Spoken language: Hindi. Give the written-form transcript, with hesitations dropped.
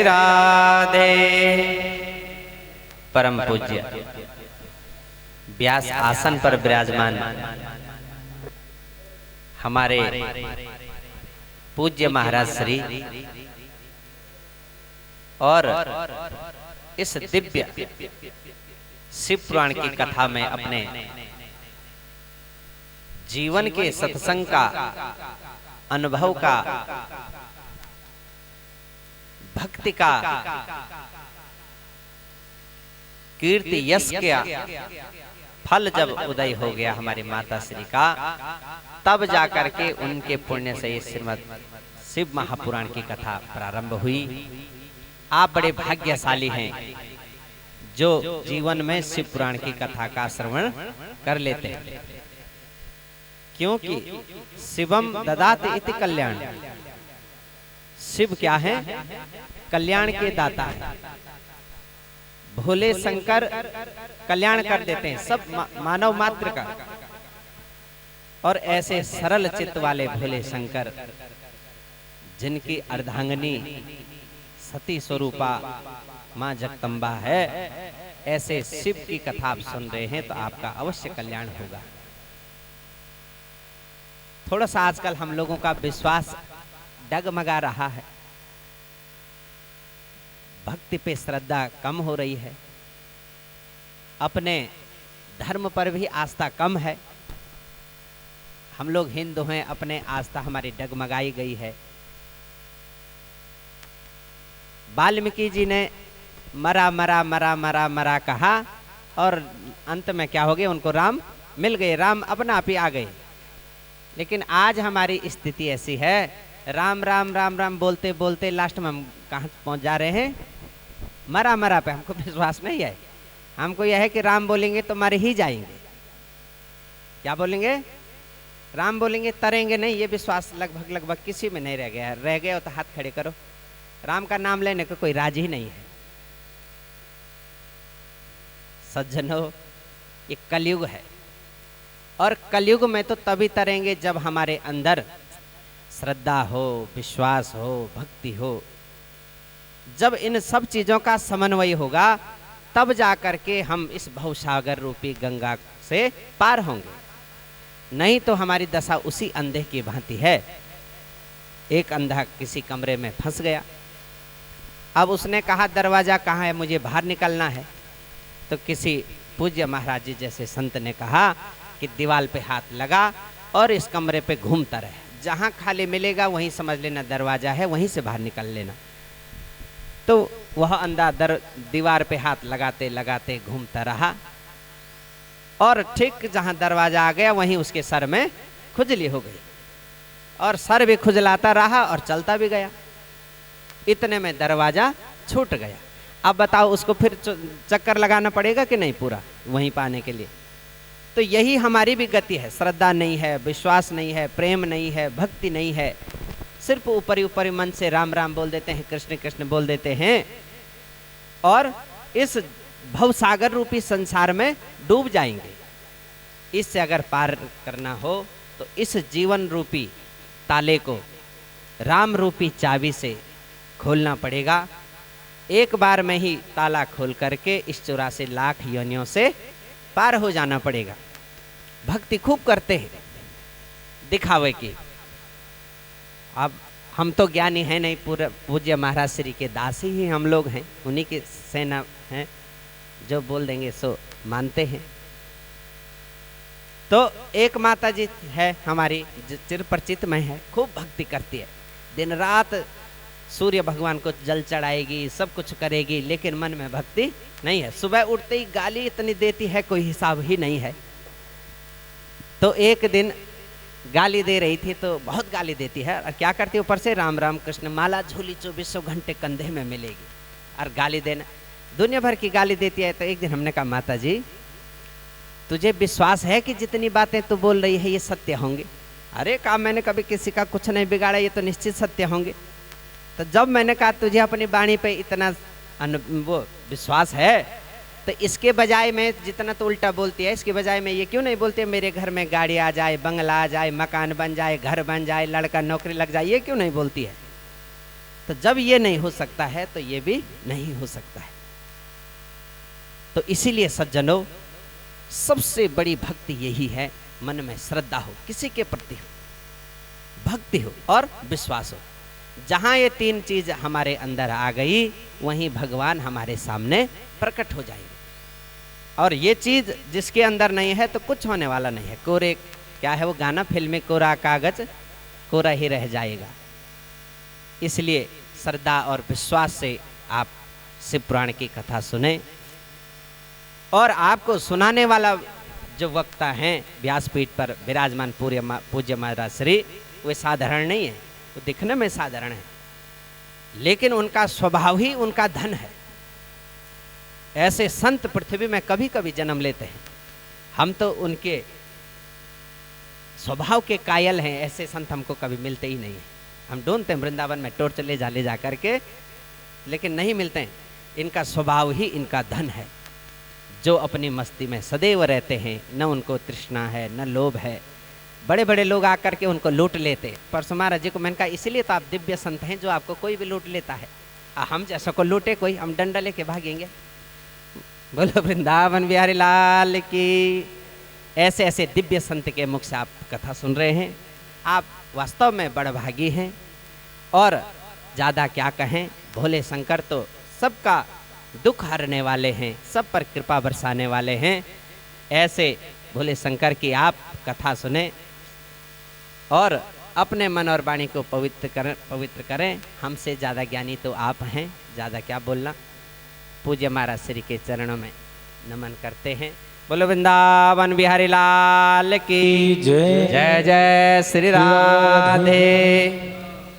राधे। परम पूज्य व्यास आसन पर विराजमान हमारे पूज्य महाराज श्री और इस दिव्य शिव पुराण की कथा में अपने जीवन के सत्संग का अनुभव का भक्ति का कीर्ति यश का फल जब उदय हो गया हमारी माता श्री का, तब जाकर के उनके पुण्य से ये श्रीमद् शिव महापुराण की कथा प्रारंभ हुई। आप बड़े भाग्यशाली हैं जो जीवन में शिव पुराण की कथा का श्रवण कर लेते हैं, क्योंकि शिवम ददाति इति कल्याण। शिव क्या है? कल्याण के दाता है। भोले शंकर कल्याण कर देते हैं सब मानव मात्र का, और ऐसे सरल चित्त वाले भोले शंकर जिनकी अर्धांगिनी सती स्वरूपा मां जगदम्बा है, ऐसे शिव की कथा आप सुन रहे हैं तो आपका अवश्य कल्याण होगा। थोड़ा सा आजकल हम लोगों का विश्वास डगमगा रहा है, भक्ति पे श्रद्धा कम हो रही है, अपने धर्म पर भी आस्था कम है। हम लोग हिंदू हैं, अपने आस्था हमारी डगमगाई गई है। वाल्मीकि जी ने मरा मरा मरा मरा मरा कहा और अंत में क्या हो गया? उनको राम मिल गए, राम अपना आप ही आ गए। लेकिन आज हमारी स्थिति ऐसी है, राम राम राम राम बोलते बोलते लास्ट में हम कहाँ पहुँच जा रहे हैं? मरा मरा पे। हमको विश्वास नहीं है। हमको यह है कि राम बोलेंगे तो मर ही जाएंगे। क्या बोलेंगे? राम बोलेंगे, तरेंगे नहीं। ये विश्वास लगभग लगभग किसी में नहीं रह गया है। रह गया हो तो हाथ खड़े करो। राम का नाम लेने का कोई राजी ही नहीं है। सज्जनों, ये कलयुग है, और कलयुग में तो तभी तरेंगे जब हमारे अंदर श्रद्धा हो, विश्वास हो, भक्ति हो। जब इन सब चीजों का समन्वय होगा, तब जाकर के हम इस भवसागर रूपी गंगा से पार होंगे। नहीं तो हमारी दशा उसी अंधे की भांति है। एक अंधा किसी कमरे में फंस गया। अब उसने कहा दरवाजा कहाँ है, मुझे बाहर निकलना है। तो किसी पूज्य महाराज जी जैसे संत ने कहा कि दीवार पे हाथ लगा और इस कमरे पे घूमता रहे, जहाँ खाली मिलेगा वहीं समझ लेना दरवाजा है, वहीं से बाहर निकल लेना। तो वह अंधा दीवार पे हाथ लगाते लगाते घूमता रहा, और ठीक जहाँ दरवाजा आ गया वहीं उसके सर में खुजली हो गई, और सर भी खुजलाता रहा और चलता भी गया। इतने में दरवाजा छूट गया। अब बताओ, उसको फिर चक्कर लगाना पड़ेगा कि नहीं पूरा वहीं पाने के लिए? तो यही हमारी भी गति है। श्रद्धा नहीं है, विश्वास नहीं है, प्रेम नहीं है, भक्ति नहीं है। सिर्फ ऊपरी ऊपरी मन से राम राम बोल देते हैं, कृष्ण कृष्ण बोल देते हैं, और इस भवसागर रूपी संसार में डूब जाएंगे। इससे अगर पार करना हो तो इस जीवन रूपी ताले को राम रूपी चाबी से खोलना पड़ेगा। एक बार में ही ताला खोल करके इस 84 लाख योनियों से पार हो जाना पड़ेगा। भक्ति खूब करते हैं दिखावे की। अब हम तो ज्ञानी हैं नहीं, पूरा पूज्य महाराज श्री के दास ही हम लोग हैं, उन्हीं की सेना हैं, जो बोल देंगे सो मानते हैं। तो एक माता जी है हमारी, चिर परिचित में है, खूब भक्ति करती है। दिन रात सूर्य भगवान को जल चढ़ाएगी, सब कुछ करेगी, लेकिन मन में भक्ति नहीं है। सुबह उठते ही गाली इतनी देती है, कोई हिसाब ही नहीं है। तो एक दिन गाली दे रही थी, तो बहुत गाली देती है, और क्या करती है ऊपर से राम राम कृष्ण माला झोली 24 घंटे कंधे में मिलेगी, और गाली देना दुनिया भर की गाली देती है। तो एक दिन हमने कहा, माता जी तुझे विश्वास है कि जितनी बातें तू बोल रही है ये सत्य होंगे? अरे कहा, मैंने कभी किसी का कुछ नहीं बिगाड़ा, ये तो निश्चित सत्य होंगे। तो जब मैंने कहा तुझे अपनी वाणी पे इतना वो विश्वास है, तो इसके बजाय में जितना तो उल्टा बोलती है, इसके बजाय में ये क्यों नहीं बोलती है मेरे घर में गाड़ी आ जाए, बंगला आ जाए, मकान बन जाए, घर बन जाए, लड़का नौकरी लग जाए? ये क्यों नहीं बोलती है? तो जब ये नहीं हो सकता है तो ये भी नहीं हो सकता है। तो इसीलिए सज्जनों, सबसे बड़ी भक्ति यही है, मन में श्रद्धा हो, किसी के प्रति हो, भक्ति हो और विश्वास हो। जहां ये तीन चीज हमारे अंदर आ गई, वहीं भगवान हमारे सामने प्रकट हो जाएंगे। और ये चीज जिसके अंदर नहीं है तो कुछ होने वाला नहीं है। कोरे, क्या है वो गाना फिल्म में, कोरा कागज कोरा ही रह जाएगा। इसलिए श्रद्धा और विश्वास से आप शिव पुराण की कथा सुने। और आपको सुनाने वाला जो वक्ता हैं व्यासपीठ पर विराजमान पूज्य महाराज श्री, वे साधारण नहीं है, वो दिखने में साधारण है, लेकिन उनका स्वभाव ही उनका धन है। ऐसे संत पृथ्वी में कभी कभी जन्म लेते हैं। हम तो उनके स्वभाव के कायल हैं, ऐसे संत हमको कभी मिलते ही नहीं है। हम ढूंढते हैं वृंदावन में टॉर्च ले जा करके, लेकिन नहीं मिलते हैं। इनका स्वभाव ही इनका धन है, जो अपनी मस्ती में सदैव रहते हैं, न उनको तृष्णा है न लोभ है। बड़े बड़े लोग आकर के उनको लूट लेते। परसों महाराज जी को मैंने कहा, इसलिए तो आप दिव्य संत हैं, जो आपको कोई भी लूट लेता है। हम जैसा को लूटे कोई, हम डंडा लेके भागेंगे। बोलो वृंदावन बिहारी लाल की। ऐसे ऐसे दिव्य संत के मुख से आप कथा सुन रहे हैं। आप वास्तव में बड़भागी हैं। और ज़्यादा क्या कहें, भोले शंकर तो सबका दुख हरने वाले हैं, सब पर कृपा बरसाने वाले हैं। ऐसे भोले शंकर की आप कथा सुने और अपने मन और वाणी को पवित्र करें। हमसे ज़्यादा ज्ञानी तो आप हैं, ज़्यादा क्या बोलना। पूज्य महाराज श्री के चरणों में नमन करते हैं। बोलो वृंदावन बिहारी लाल की जय। जय जय श्री राधे।